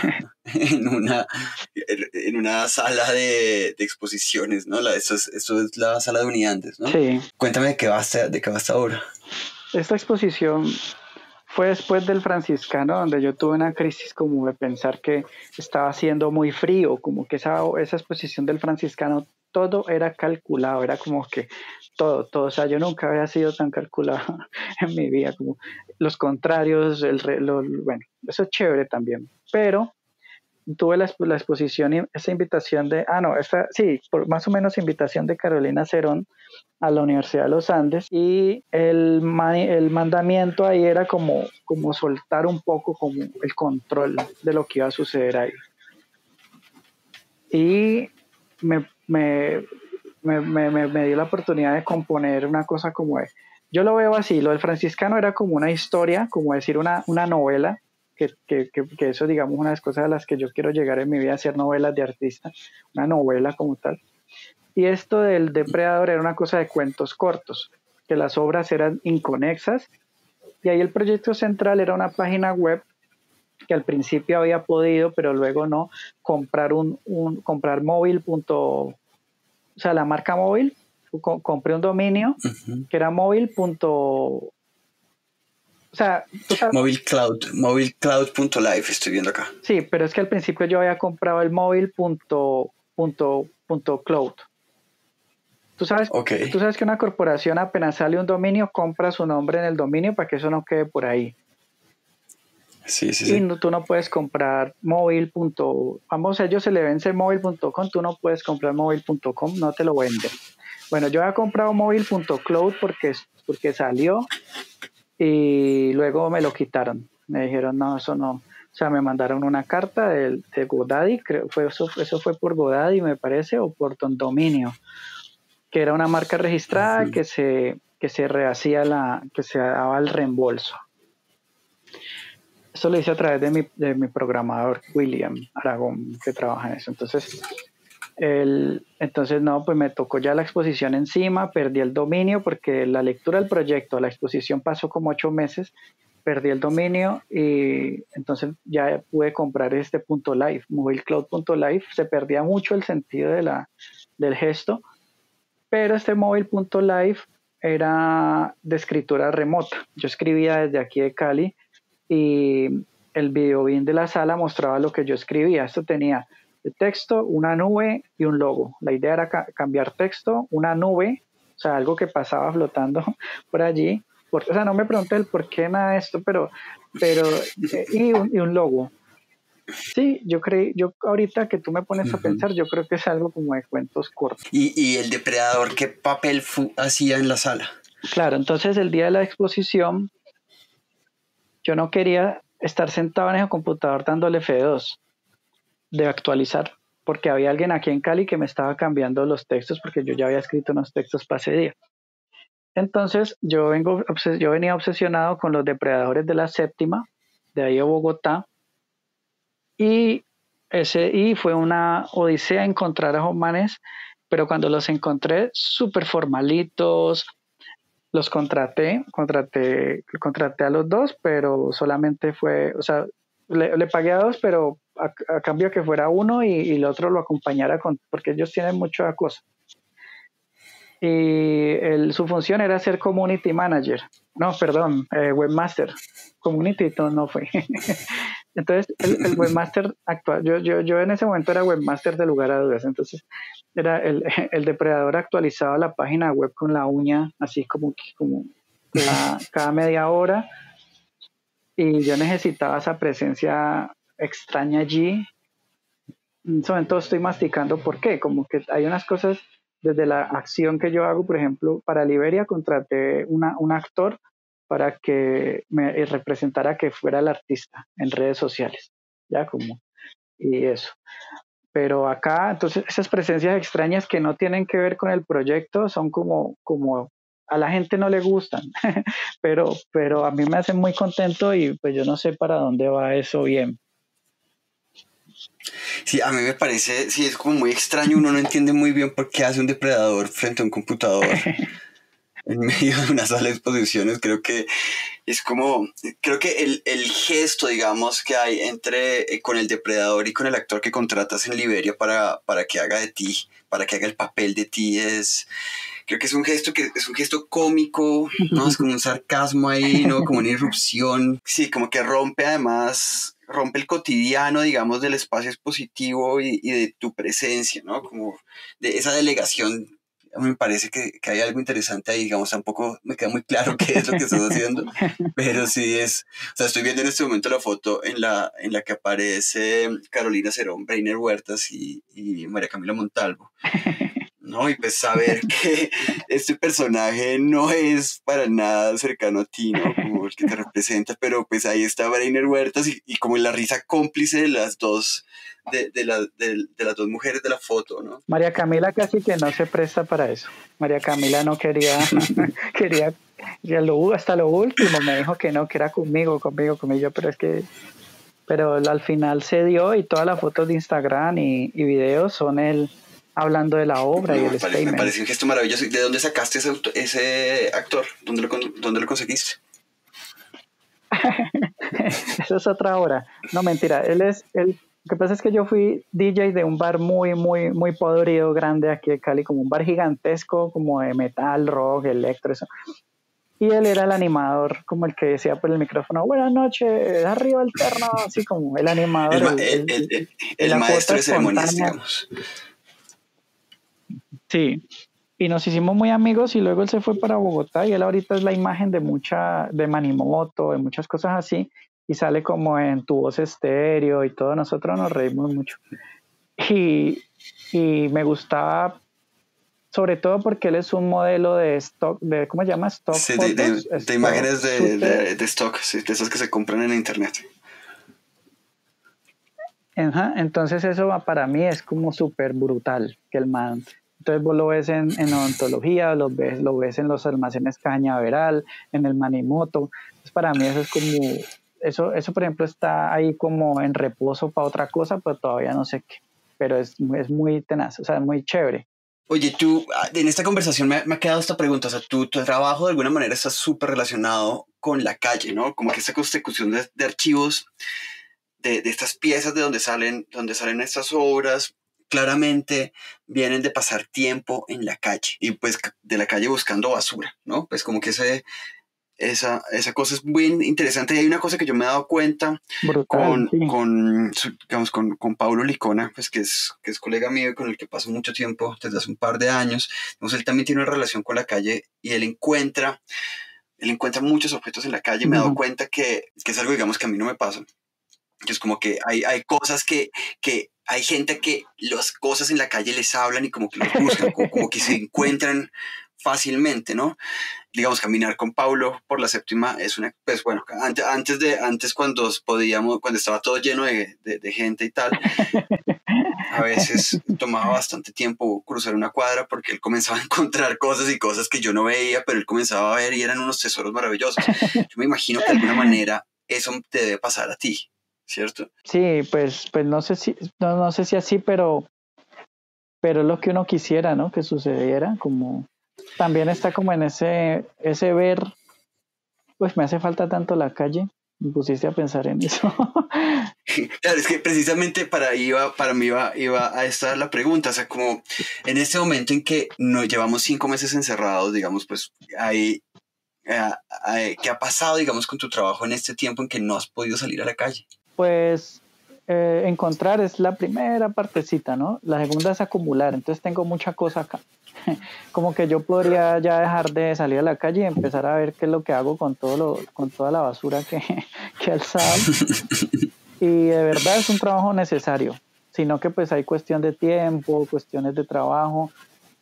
sala de exposiciones, ¿no? Esto es la sala de unidades, ¿no? Sí. Cuéntame de qué va esta obra. Esta exposición fue después del franciscano, donde yo tuve una crisis como de pensar que estaba siendo muy frío, como que esa exposición del franciscano todo era calculado, era como que todo, o sea, yo nunca había sido tan calculado en mi vida, como los contrarios, bueno, eso es chévere también, pero tuve la exposición y esa invitación más o menos invitación de Carolina Cerón a la Universidad de los Andes, y el mandamiento ahí era como soltar un poco como el control de lo que iba a suceder ahí. Y me dio la oportunidad de componer una cosa yo lo veo así, lo del franciscano era como una historia, como decir una novela, que eso, digamos, una de las cosas a las que yo quiero llegar en mi vida, hacer novelas de artista, una novela como tal. Y esto del Depredador era una cosa de cuentos cortos, que las obras eran inconexas, y ahí el proyecto central era una página web que al principio había podido, pero luego no, comprar comprar móvil. O sea, la marca móvil, compré un dominio que era móvil. O sea, Mobilecloud.live estoy viendo acá. Sí, pero es que al principio yo había comprado el móvil.cloud. Tú sabes que una corporación apenas sale un dominio, compra su nombre en el dominio para que eso no quede por ahí. Sí. Y tú no puedes comprar móvil. Vamos, a ellos se le vence móvil.com, tú no puedes comprar móvil.com, no te lo venden. Bueno, yo había comprado móvil.cloud porque salió y luego me lo quitaron. Me dijeron, no, eso no. O sea, me mandaron una carta de GoDaddy, eso fue por GoDaddy, me parece, o por Don Dominio, que era una marca registrada que se rehacía que se daba el reembolso. Eso lo hice a través de mi programador, William Aragón, que trabaja en eso. Entonces no, pues me tocó ya la exposición encima, perdí el dominio porque la lectura del proyecto, la exposición pasó como 8 meses, perdí el dominio y entonces ya pude comprar este .live, mobilecloud.live. Se perdía mucho el sentido del gesto, pero este móvil.live era de escritura remota. Yo escribía desde aquí de Cali y el videobin de la sala mostraba lo que yo escribía. Esto tenía el texto, una nube y un logo. La idea era cambiar texto, una nube, o sea, algo que pasaba flotando por allí. O sea, no me pregunté el por qué nada de esto, y un logo. Sí, yo ahorita que tú me pones a pensar, yo creo que es algo como de cuentos cortos. ¿Y el Depredador qué papel hacía en la sala? Claro, entonces el día de la exposición yo no quería estar sentado en el computador dándole F2 de actualizar, porque había alguien aquí en Cali que me estaba cambiando los textos porque yo ya había escrito unos textos para ese día. Entonces yo venía obsesionado con los depredadores de la séptima, de ahí a Bogotá, y fue una odisea encontrar a esos manes, pero cuando los encontré súper formalitos, los contraté a los dos, pero solamente fue, o sea, le pagué a dos, pero a cambio que fuera uno y el otro lo acompañara porque ellos tienen mucha cosa. y su función era ser community manager. No, perdón, webmaster. Community no fue. Entonces, el webmaster actual, yo en ese momento era webmaster de lugar a dudas. Entonces, era el depredador actualizaba la página web con la uña, así como cada media hora. Y yo necesitaba esa presencia extraña allí. En ese momento estoy masticando por qué. Como que hay unas cosas desde la acción que yo hago, por ejemplo, para Liberia contraté un actor para que me representara que fuera el artista en redes sociales, ya como, y eso. Pero acá, entonces, esas presencias extrañas que no tienen que ver con el proyecto son como a la gente no le gustan, pero a mí me hacen muy contento y pues yo no sé para dónde va eso bien. Sí, a mí me parece, sí, es como muy extraño, uno no entiende muy bien por qué hace un depredador frente a un computador en medio de una sala de exposiciones. Creo que es como, creo que el gesto, digamos, que hay entre con el depredador y con el actor que contratas en Liberia para que haga de ti, para que haga el papel de ti, creo que es un gesto cómico, ¿no? Es como un sarcasmo ahí, ¿no? Como una irrupción, sí, como que rompe el cotidiano, digamos, del espacio expositivo y de tu presencia, ¿no? Como de esa delegación. A mí me parece que hay algo interesante ahí, digamos, tampoco me queda muy claro qué es lo que estás haciendo, pero sí o sea, estoy viendo en este momento la foto en la que aparece Carolina Cerón, Breiner Huertas y María Camila Montalvo. No, y pues saber que este personaje no es para nada cercano a ti, ¿no? Como el que te representa, pero pues ahí está Brainer Huertas y como la risa cómplice de las dos, de las dos mujeres de la foto, ¿no? María Camila casi que no se presta para eso. María Camila no quería, quería, hasta lo último me dijo que no, que era conmigo, pero es que, pero al final se dio y todas las fotos de Instagram y videos son él hablando de la obra y No, el me statement. parece un gesto maravilloso. ¿De dónde sacaste ese actor? ¿Dónde lo conseguiste? Eso es otra hora. No, mentira, lo que pasa es que yo fui DJ de un bar muy, muy, muy podrido, grande aquí en Cali, como un bar gigantesco, como de metal, rock, electro, eso. Y él era el animador, como el que decía por el micrófono, buenas noches, arriba el terno, así como el animador, El, ma- el, el, el, el la cuota maestro de ceremonias, espontánea. digamos. Sí, y nos hicimos muy amigos y luego él se fue para Bogotá y él ahorita es la imagen de Manimoto, de muchas cosas así, y sale como en Tu Voz Estéreo y todo, nosotros nos reímos mucho. Y, y me gustaba sobre todo porque él es un modelo de stock, ¿cómo se llama? Stock Sí, de, fotos, de stock imágenes shooter. de stock, sí, de esas que se compran en internet. Ajá, entonces eso para mí es como súper brutal que el man. Entonces vos lo ves en odontología, lo ves en los almacenes Cañaveral, en el Manimoto. Entonces para mí eso es como, eso por ejemplo está ahí como en reposo para otra cosa, pero todavía no sé qué. Pero es muy tenaz, o sea, es muy chévere. Oye, tú, en esta conversación me ha quedado esta pregunta, o sea, tu trabajo de alguna manera está súper relacionado con la calle, ¿no? Como que esta consecución de archivos, de estas piezas de donde salen estas obras, claramente vienen de pasar tiempo en la calle y pues de la calle buscando basura, ¿no? Pues como que esa cosa es muy interesante. Y hay una cosa que yo me he dado cuenta Brutal, sí. digamos, con Paulo Licona, pues que es colega mío y con el que paso mucho tiempo desde hace un par de años. Entonces, él también tiene una relación con la calle y él encuentra muchos objetos en la calle. Me he dado Uh-huh. cuenta que es algo, digamos, que a mí no me pasa. Que es como que hay cosas que hay gente que las cosas en la calle les hablan y como que los buscan, como que se encuentran fácilmente, ¿no? Digamos, caminar con Paulo por la séptima es pues bueno, antes cuando estaba todo lleno de gente y tal, a veces tomaba bastante tiempo cruzar una cuadra porque él comenzaba a encontrar cosas y cosas que yo no veía, pero él comenzaba a ver y eran unos tesoros maravillosos. Yo me imagino que de alguna manera eso te debe pasar a ti, ¿cierto? Sí, pues no sé si así, pero es lo que uno quisiera, ¿no? Que sucediera, como también está como en ese ver, pues me hace falta tanto la calle, me pusiste a pensar en eso, Claro, es que precisamente para mí iba a estar la pregunta, o sea, como en este momento en que nos llevamos 5 meses encerrados, digamos, pues ahí, ¿qué ha pasado, digamos, con tu trabajo en este tiempo en que no has podido salir a la calle? Pues encontrar es la primera partecita, ¿no? La segunda es acumular, entonces tengo mucha cosa acá. Como que yo podría ya dejar de salir a la calle y empezar a ver qué es lo que hago con toda la basura que he alzado. Y de verdad es un trabajo necesario, sino que pues hay cuestión de tiempo, cuestiones de trabajo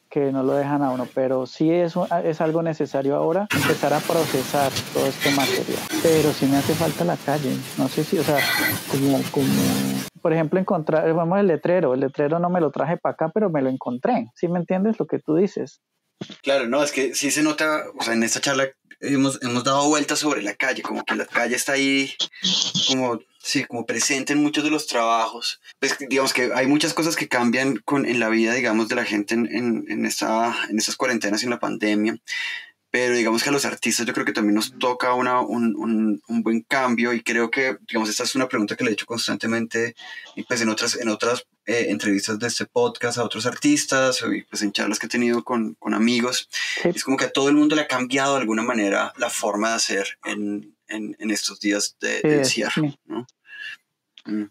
que no lo dejan a uno, pero sí es algo necesario ahora empezar a procesar todo este material. Pero sí me hace falta la calle, no sé si, o sea, por ejemplo, encontrar, vamos, el letrero no me lo traje para acá, pero me lo encontré, ¿sí me entiendes lo que tú dices? Claro, no, es que sí se nota, o sea, en esta charla hemos dado vueltas sobre la calle, como que la calle está ahí como, sí, como presente en muchos de los trabajos. Pues digamos que hay muchas cosas que cambian en la vida, digamos, de la gente en estas cuarentenas y en la pandemia. Pero digamos que a los artistas yo creo que también nos toca un buen cambio y creo que, digamos, esta es una pregunta que le he hecho constantemente y pues en otras entrevistas de este podcast a otros artistas y pues en charlas que he tenido con amigos. Sí, Es como que a todo el mundo le ha cambiado de alguna manera la forma de hacer en estos días sí, de es, encierro, ¿no? Mm.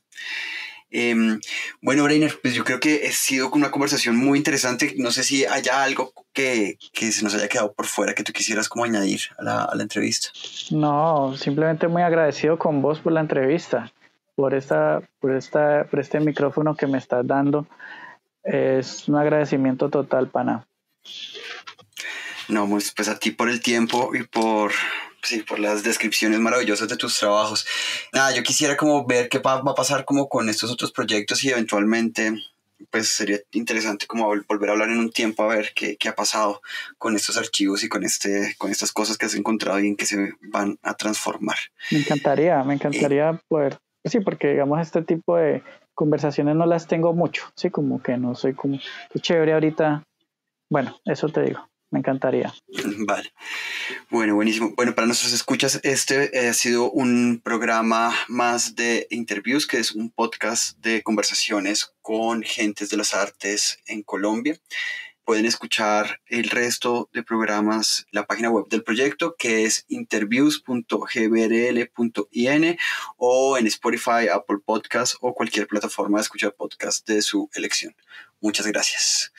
Em, bueno, Breiner, pues yo creo que ha sido una conversación muy interesante. No sé si haya algo que se nos haya quedado por fuera que tú quisieras como añadir a la entrevista. no, simplemente muy agradecido con vos por la entrevista, por este micrófono que me estás dando. Es un agradecimiento total, pana. No, pues a ti por el tiempo y sí, por las descripciones maravillosas de tus trabajos. Nada, yo quisiera como ver qué va a pasar como con estos otros proyectos y eventualmente pues sería interesante como volver a hablar en un tiempo a ver qué ha pasado con estos archivos y con estas cosas que has encontrado y en que se van a transformar. Me Eh, encantaría poder, sí, porque digamos este tipo de conversaciones no las tengo mucho, sí, como que no soy como, qué chévere ahorita, bueno, eso te digo, me encantaría. vale. Bueno, buenísimo. Bueno, para nuestros escuchas, este ha sido un programa más de interviews, que es un podcast de conversaciones con gentes de las artes en Colombia. Pueden escuchar el resto de programas en la página web del proyecto, que es interviews.gbrl.in o en Spotify, Apple Podcasts o cualquier plataforma de escuchar podcast de su elección. Muchas gracias.